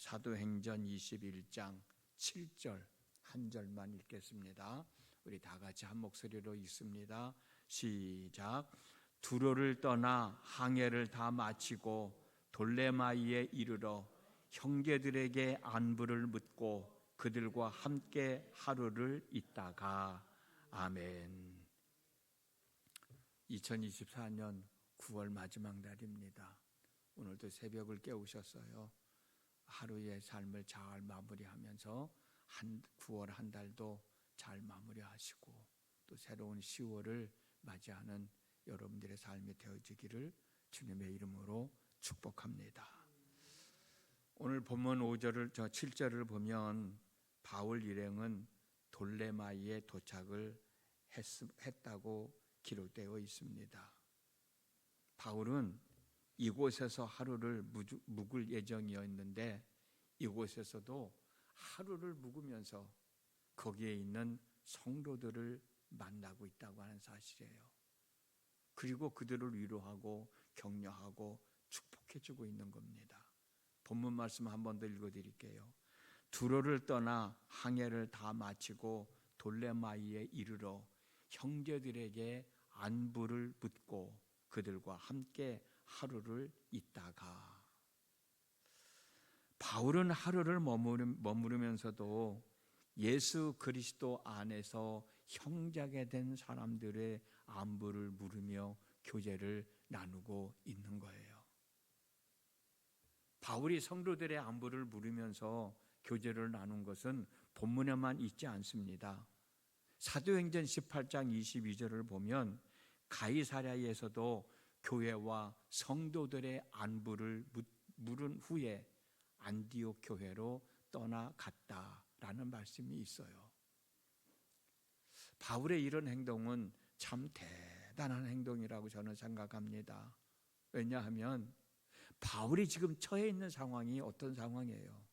사도행전 21장 7절 한 절만 읽겠습니다. 우리 다 같이 한 목소리로 읽습니다. 시작. 두로를 떠나 항해를 다 마치고 돌레마이에 이르러 형제들에게 안부를 묻고 그들과 함께 하루를 있다가. 아멘. 2024년 9월 마지막 날입니다. 오늘도 새벽을 깨우셨어요. 하루의 삶을 잘 마무리하면서 9월 한 달도 잘 마무리하시고 또 새로운 10월을 맞이하는 여러분들의 삶이 되어지기를 주님의 이름으로 축복합니다. 오늘 본문 7절을 보면 바울 일행은 돌레마이에 도착을 했다고 기록되어 있습니다. 바울은 이곳에서 하루를 묵을 예정이었는데 이곳에서도 하루를 묵으면서 거기에 있는 성도들을 만나고 있다고 하는 사실이에요. 그리고 그들을 위로하고 격려하고 축복해주고 있는 겁니다. 본문 말씀 한 번 더 읽어드릴게요. 두로를 떠나 항해를 다 마치고 돌레마이에 이르러 형제들에게 안부를 묻고 그들과 함께 하루를 있다가. 바울은 하루를 머무르면서도 예수 그리스도 안에서 형제가 된 사람들의 안부를 물으며 교제를 나누고 있는 거예요. 바울이 성도들의 안부를 물으면서 교제를 나눈 것은 본문에만 있지 않습니다. 사도행전 18장 22절을 보면 가이사랴에서도 교회와 성도들의 안부를 물은 후에 안디옥 교회로 떠나갔다라는 말씀이 있어요. 바울의 이런 행동은 참 대단한 행동이라고 저는 생각합니다. 왜냐하면 바울이 지금 처해 있는 상황이 어떤 상황이에요?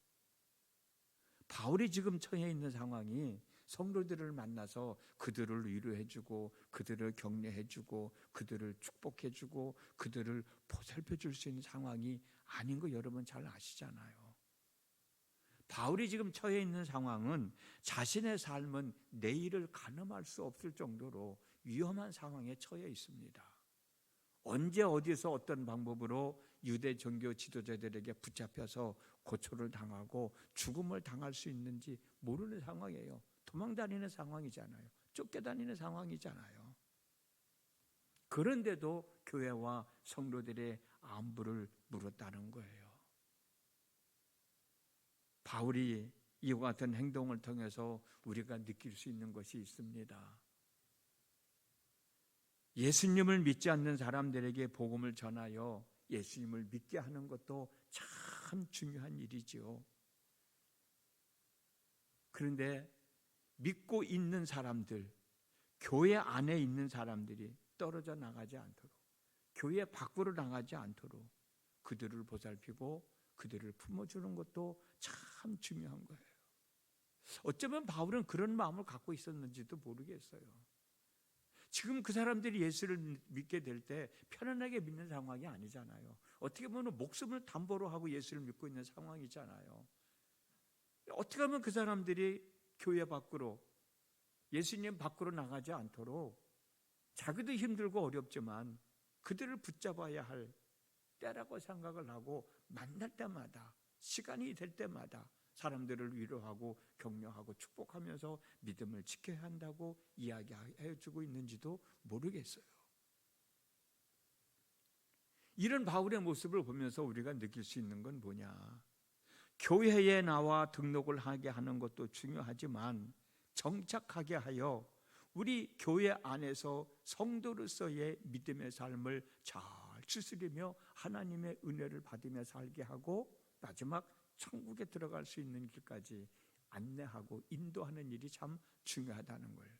바울이 지금 처해 있는 상황이 성도들을 만나서 그들을 위로해주고 그들을 격려해주고 그들을 축복해주고 그들을 보살펴줄 수 있는 상황이 아닌 거 여러분 잘 아시잖아요. 바울이 지금 처해 있는 상황은 자신의 삶은 내일을 가늠할 수 없을 정도로 위험한 상황에 처해 있습니다. 언제 어디서 어떤 방법으로 유대 종교 지도자들에게 붙잡혀서 고초를 당하고 죽음을 당할 수 있는지 모르는 상황이에요. 도망다니는 상황이잖아요. 쫓겨다니는 상황이잖아요. 그런데도 교회와 성도들의 안부를 물었다는 거예요. 바울이 이와 같은 행동을 통해서 우리가 느낄 수 있는 것이 있습니다. 예수님을 믿지 않는 사람들에게 복음을 전하여 예수님을 믿게 하는 것도 참 중요한 일이지요. 그런데 믿고 있는 사람들, 교회 안에 있는 사람들이 떨어져 나가지 않도록, 교회 밖으로 나가지 않도록 그들을 보살피고 그들을 품어주는 것도 참 중요한 거예요. 어쩌면 바울은 그런 마음을 갖고 있었는지도 모르겠어요. 지금 그 사람들이 예수를 믿게 될 때 편안하게 믿는 상황이 아니잖아요. 어떻게 보면 목숨을 담보로 하고 예수를 믿고 있는 상황이잖아요. 어떻게 하면 그 사람들이 교회 밖으로, 예수님 밖으로 나가지 않도록 자기도 힘들고 어렵지만 그들을 붙잡아야 할 때라고 생각을 하고 만날 때마다, 시간이 될 때마다 사람들을 위로하고 격려하고 축복하면서 믿음을 지켜야 한다고 이야기해주고 있는지도 모르겠어요. 이런 바울의 모습을 보면서 우리가 느낄 수 있는 건 뭐냐? 교회에 나와 등록을 하게 하는 것도 중요하지만 정착하게 하여 우리 교회 안에서 성도로서의 믿음의 삶을 잘 추스리며 하나님의 은혜를 받으며 살게 하고 마지막 천국에 들어갈 수 있는 길까지 안내하고 인도하는 일이 참 중요하다는 걸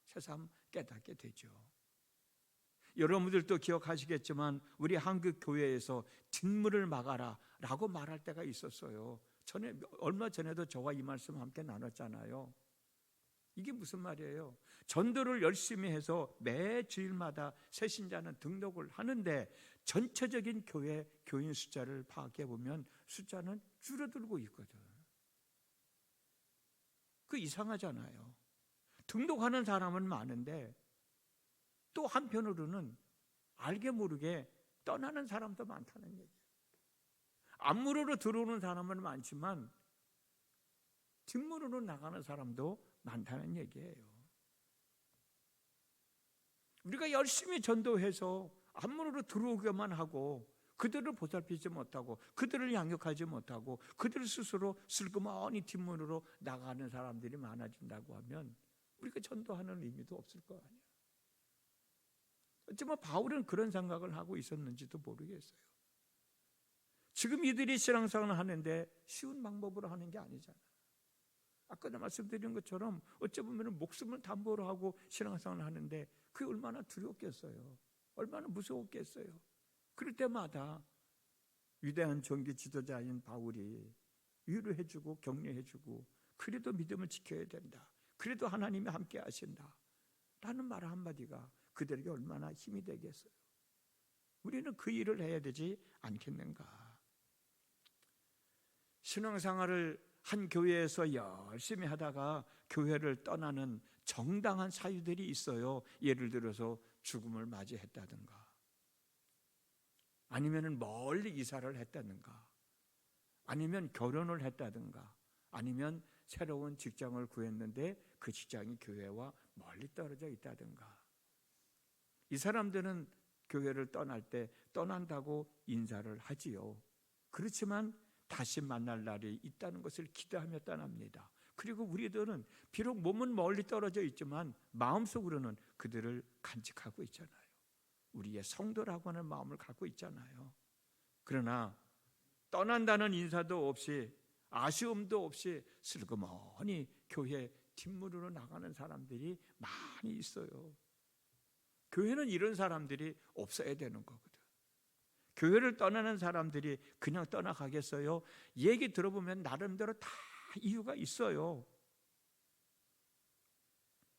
새삼 깨닫게 되죠. 여러분들도 기억하시겠지만 우리 한국 교회에서 뒷문을 막아라 라고 말할 때가 있었어요. 얼마 전에도 저와 이 말씀 함께 나눴잖아요. 이게 무슨 말이에요? 전도를 열심히 해서 매 주일마다 새 신자는 등록을 하는데 전체적인 교회 교인 숫자를 파악해 보면 숫자는 줄어들고 있거든. 그 이상하잖아요. 등록하는 사람은 많은데 또 한편으로는 알게 모르게 떠나는 사람도 많다는 얘기예요. 앞문으로 들어오는 사람은 많지만 뒷문으로 나가는 사람도 많다는 얘기예요. 우리가 열심히 전도해서 앞문으로 들어오기만 하고 그들을 보살피지 못하고 그들을 양육하지 못하고 그들 스스로 슬그머니 뒷문으로 나가는 사람들이 많아진다고 하면 우리가 전도하는 의미도 없을 거 아니에요. 어쩌면 바울은 그런 생각을 하고 있었는지도 모르겠어요. 지금 이들이 신앙생활을 하는데 쉬운 방법으로 하는 게 아니잖아요. 아까도 말씀드린 것처럼 어찌 보면 목숨을 담보로 하고 신앙생활을 하는데 그게 얼마나 두렵겠어요. 얼마나 무서웠겠어요. 그럴 때마다 위대한 종교 지도자인 바울이 위로해주고 격려해주고 그래도 믿음을 지켜야 된다. 그래도 하나님이 함께 하신다. 라는 말 한마디가 그들에게 얼마나 힘이 되겠어요. 우리는 그 일을 해야 되지 않겠는가. 신앙생활을 한 교회에서 열심히 하다가 교회를 떠나는 정당한 사유들이 있어요. 예를 들어서 죽음을 맞이했다든가 아니면 멀리 이사를 했다든가 아니면 결혼을 했다든가 아니면 새로운 직장을 구했는데 그 직장이 교회와 멀리 떨어져 있다든가. 이 사람들은 교회를 떠날 때 떠난다고 인사를 하지요. 그렇지만 다시 만날 날이 있다는 것을 기대하며 떠납니다. 그리고 우리들은 비록 몸은 멀리 떨어져 있지만 마음속으로는 그들을 간직하고 있잖아요. 우리의 성도라고 하는 마음을 갖고 있잖아요. 그러나 떠난다는 인사도 없이 아쉬움도 없이 슬그머니 교회 뒷문으로 나가는 사람들이 많이 있어요. 교회는 이런 사람들이 없어야 되는 거거든. 교회를 떠나는 사람들이 그냥 떠나가겠어요? 얘기 들어보면 나름대로 다 이유가 있어요.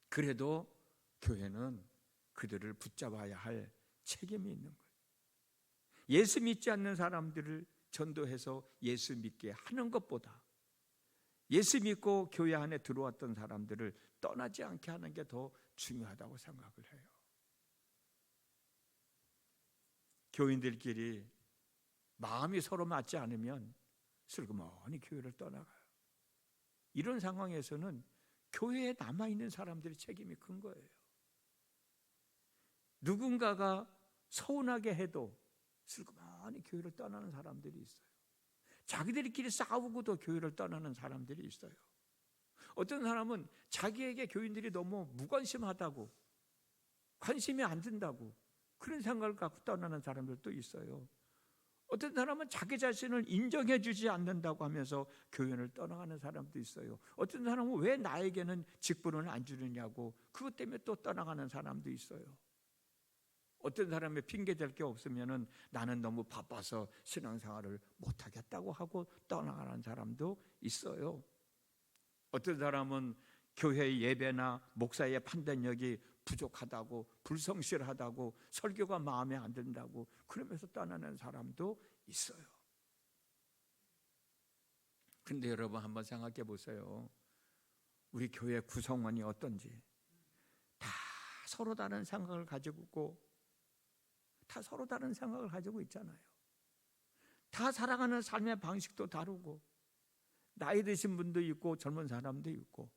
그래도 교회는 그들을 붙잡아야 할 책임이 있는 거예요. 예수 믿지 않는 사람들을 전도해서 예수 믿게 하는 것보다 예수 믿고 교회 안에 들어왔던 사람들을 떠나지 않게 하는 게 더 중요하다고 생각을 해요. 교인들끼리 마음이 서로 맞지 않으면 슬그머니 교회를 떠나가요. 이런 상황에서는 교회에 남아있는 사람들의 책임이 큰 거예요. 누군가가 서운하게 해도 슬그머니 교회를 떠나는 사람들이 있어요. 자기들끼리 싸우고도 교회를 떠나는 사람들이 있어요. 어떤 사람은 자기에게 교인들이 너무 무관심하다고 관심이 안 든다고 그런 생각을 갖고 떠나는 사람들도 있어요. 어떤 사람은 자기 자신을 인정해 주지 않는다고 하면서 교회를 떠나가는 사람도 있어요. 어떤 사람은 왜 나에게는 직분을 안 주느냐고 그것 때문에 또 떠나가는 사람도 있어요. 어떤 사람의 핑계댈 게 없으면은 나는 너무 바빠서 신앙생활을 못하겠다고 하고 떠나가는 사람도 있어요. 어떤 사람은 교회의 예배나 목사의 판단력이 부족하다고 불성실하다고 설교가 마음에 안 든다고 그러면서 떠나는 사람도 있어요. 그런데 여러분 한번 생각해 보세요. 우리 교회 구성원이 어떤지 다 서로 다른 생각을 가지고 있고 다 서로 다른 생각을 가지고 있잖아요. 다 살아가는 삶의 방식도 다르고 나이 드신 분도 있고 젊은 사람도 있고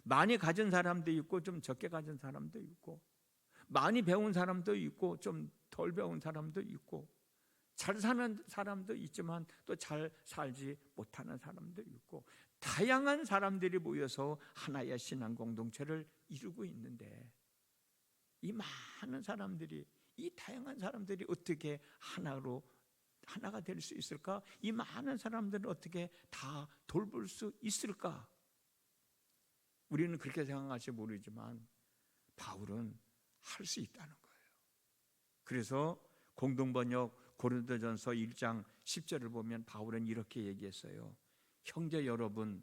많이 가진 사람도 있고 좀 적게 가진 사람도 있고 많이 배운 사람도 있고 좀 덜 배운 사람도 있고 잘 사는 사람도 있지만 또 잘 살지 못하는 사람도 있고 다양한 사람들이 모여서 하나의 신앙 공동체를 이루고 있는데 이 많은 사람들이 이 다양한 사람들이 어떻게 하나가 될 수 있을까? 이 많은 사람들을 어떻게 다 돌볼 수 있을까? 우리는 그렇게 생각할지 모르지만 바울은 할 수 있다는 거예요. 그래서 공동번역 고린도전서 1장 10절을 보면 바울은 이렇게 얘기했어요. 형제 여러분,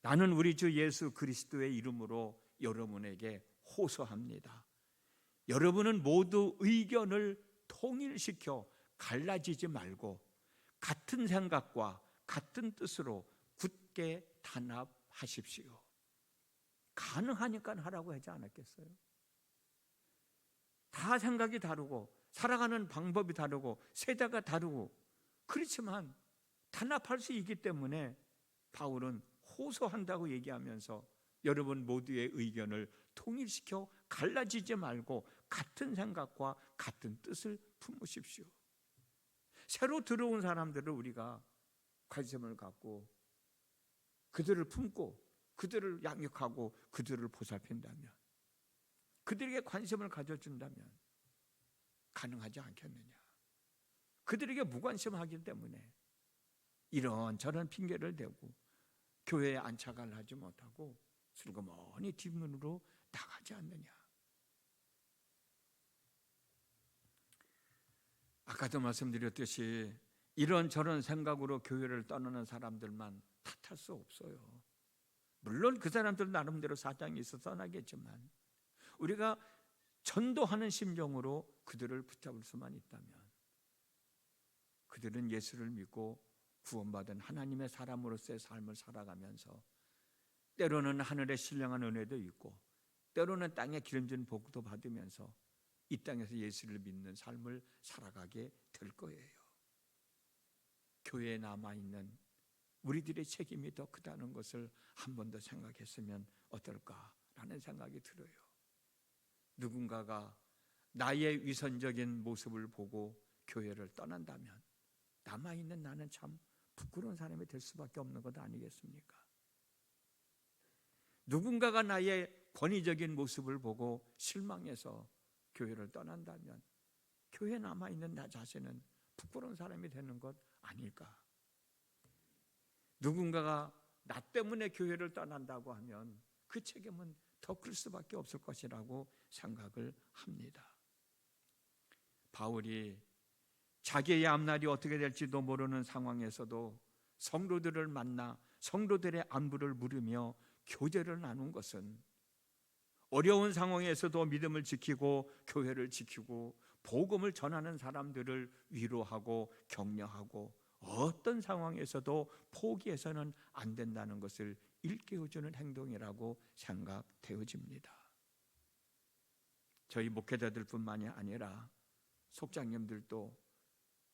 나는 우리 주 예수 그리스도의 이름으로 여러분에게 호소합니다. 여러분은 모두 의견을 통일시켜 갈라지지 말고 같은 생각과 같은 뜻으로 굳게 단합하십시오. 가능하니까 하라고 하지 않았겠어요? 다 생각이 다르고 살아가는 방법이 다르고 세대가 다르고 그렇지만 단합할 수 있기 때문에 바울은 호소한다고 얘기하면서 여러분 모두의 의견을 통일시켜 갈라지지 말고 같은 생각과 같은 뜻을 품으십시오. 새로 들어온 사람들을 우리가 관심을 갖고 그들을 품고 그들을 양육하고 그들을 보살핀다면, 그들에게 관심을 가져준다면 가능하지 않겠느냐. 그들에게 무관심하기 때문에 이런저런 핑계를 대고 교회에 안착을 하지 못하고 슬그머니 뒷문으로 나가지 않느냐. 아까도 말씀드렸듯이 이런저런 생각으로 교회를 떠나는 사람들만 탓할 수 없어요. 물론 그 사람들 나름대로 사정이 있어서 떠나겠지만 우리가 전도하는 심정으로 그들을 붙잡을 수만 있다면, 그들은 예수를 믿고 구원받은 하나님의 사람으로서의 삶을 살아가면서 때로는 하늘의 신령한 은혜도 있고 때로는 땅에 기름진 복도 받으면서 이 땅에서 예수를 믿는 삶을 살아가게 될 거예요. 교회에 남아있는 우리들의 책임이 더 크다는 것을 한 번 더 생각했으면 어떨까라는 생각이 들어요. 누군가가 나의 위선적인 모습을 보고 교회를 떠난다면 남아있는 나는 참 부끄러운 사람이 될 수밖에 없는 것 아니겠습니까? 누군가가 나의 권위적인 모습을 보고 실망해서 교회를 떠난다면 교회에 남아있는 나 자신은 부끄러운 사람이 되는 것 아닐까? 누군가가 나 때문에 교회를 떠난다고 하면 그 책임은 더 클 수밖에 없을 것이라고 생각을 합니다. 바울이 자기의 앞날이 어떻게 될지도 모르는 상황에서도 성도들을 만나 성도들의 안부를 물으며 교제를 나눈 것은 어려운 상황에서도 믿음을 지키고 교회를 지키고 복음을 전하는 사람들을 위로하고 격려하고 어떤 상황에서도 포기해서는 안 된다는 것을 일깨워주는 행동이라고 생각되어집니다. 저희 목회자들뿐만이 아니라 속장님들도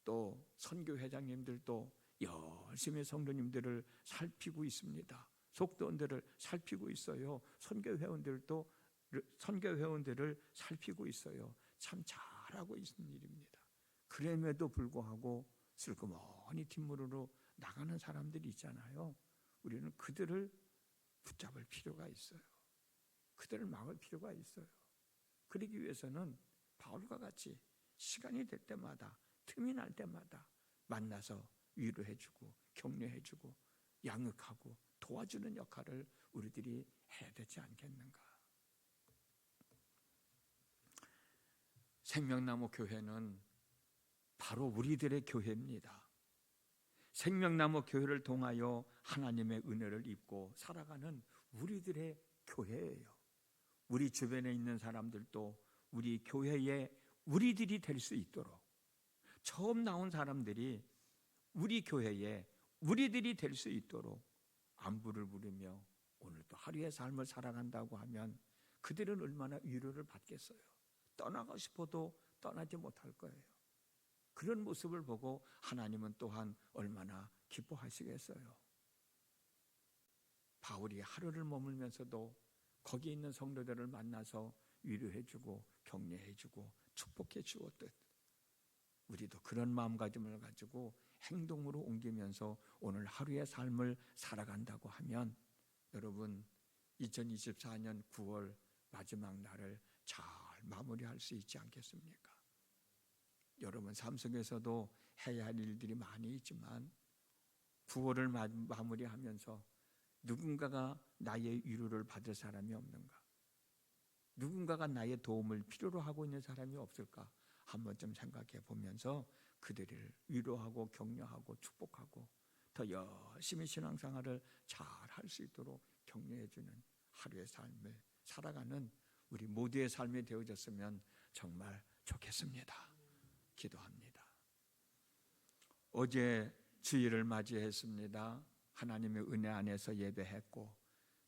또 선교회장님들도 열심히 성도님들을 살피고 있습니다. 속도원들을 살피고 있어요. 선교회원들을 살피고 있어요. 참 잘하고 있는 일입니다. 그럼에도 불구하고 슬그머니 뒷문으로 나가는 사람들이 있잖아요. 우리는 그들을 붙잡을 필요가 있어요. 그들을 막을 필요가 있어요. 그러기 위해서는 바울과 같이 시간이 될 때마다, 틈이 날 때마다 만나서 위로해주고 격려해주고 양육하고 도와주는 역할을 우리들이 해야 되지 않겠는가. 생명나무 교회는 바로 우리들의 교회입니다. 생명나무 교회를 통하여 하나님의 은혜를 입고 살아가는 우리들의 교회예요. 우리 주변에 있는 사람들도 우리 교회의 우리들이 될 수 있도록, 처음 나온 사람들이 우리 교회에 우리들이 될 수 있도록 안부를 물으며 오늘도 하루의 삶을 살아간다고 하면 그들은 얼마나 위로를 받겠어요. 떠나고 싶어도 떠나지 못할 거예요. 그런 모습을 보고 하나님은 또한 얼마나 기뻐하시겠어요. 바울이 하루를 머물면서도 거기 있는 성도들을 만나서 위로해주고 격려해주고 축복해 주었듯 우리도 그런 마음가짐을 가지고 행동으로 옮기면서 오늘 하루의 삶을 살아간다고 하면 여러분 2024년 9월 마지막 날을 잘 마무리할 수 있지 않겠습니까? 여러분 삶 속에서도 해야 할 일들이 많이 있지만 9월을 마무리하면서 누군가가 나의 위로를 받을 사람이 없는가? 누군가가 나의 도움을 필요로 하고 있는 사람이 없을까? 한 번쯤 생각해 보면서 그들을 위로하고 격려하고 축복하고 더 열심히 신앙생활을 잘 할 수 있도록 격려해 주는 하루의 삶을 살아가는 우리 모두의 삶이 되어졌으면 정말 좋겠습니다. 기도합니다. 어제 주일을 맞이했습니다. 하나님의 은혜 안에서 예배했고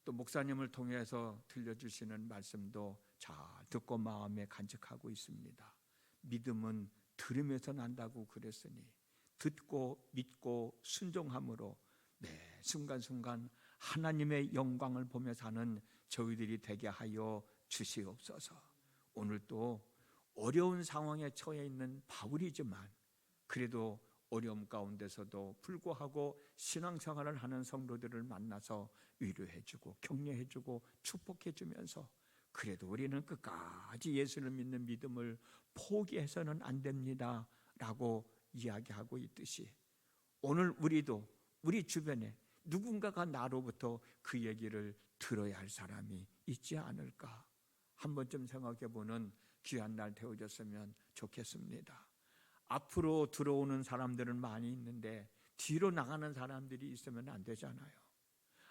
또 목사님을 통해서 들려주시는 말씀도 잘 듣고 마음에 간직하고 있습니다. 믿음은 들으면서 난다고 그랬으니 듣고 믿고 순종함으로 매 순간순간 하나님의 영광을 보며 사는 저희들이 되게 하여 주시옵소서. 오늘도 어려운 상황에 처해 있는 바울이지만 그래도 어려움 가운데서도 불구하고 신앙생활을 하는 성도들을 만나서 위로해주고 격려해주고 축복해주면서 그래도 우리는 끝까지 예수를 믿는 믿음을 포기해서는 안 됩니다 라고 이야기하고 있듯이 오늘 우리도 우리 주변에 누군가가 나로부터 그 얘기를 들어야 할 사람이 있지 않을까 한 번쯤 생각해보는 귀한 날 되어졌으면 좋겠습니다. 앞으로 들어오는 사람들은 많이 있는데 뒤로 나가는 사람들이 있으면 안 되잖아요.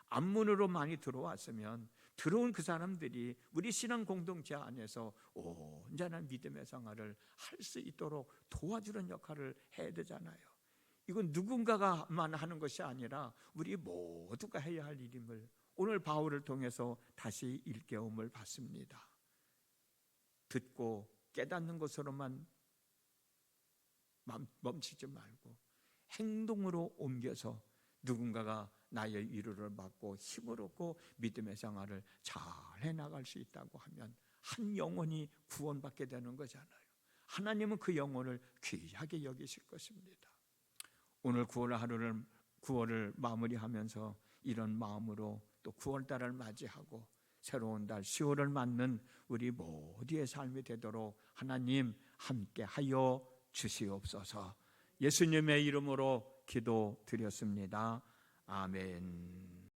앞문으로 많이 들어왔으면 들어온 그 사람들이 우리 신앙 공동체 안에서 온전한 믿음의 생활을 할 수 있도록 도와주는 역할을 해야 되잖아요. 이건 누군가가만 하는 것이 아니라 우리 모두가 해야 할 일임을 오늘 바울을 통해서 다시 일깨움을 받습니다. 듣고 깨닫는 것으로만 멈추지 말고 행동으로 옮겨서 누군가가 나의 위로를 받고 힘을 얻고 믿음의 생활을 잘 해나갈 수 있다고 하면 한 영혼이 구원받게 되는 거잖아요. 하나님은 그 영혼을 귀하게 여기실 것입니다. 오늘 9월을 마무리하면서 이런 마음으로 또 9월달을 맞이하고 새로운 달 10월을 맞는 우리 모두의 삶이 되도록 하나님 함께 하여 주시옵소서. 예수님의 이름으로 기도드렸습니다. 아멘.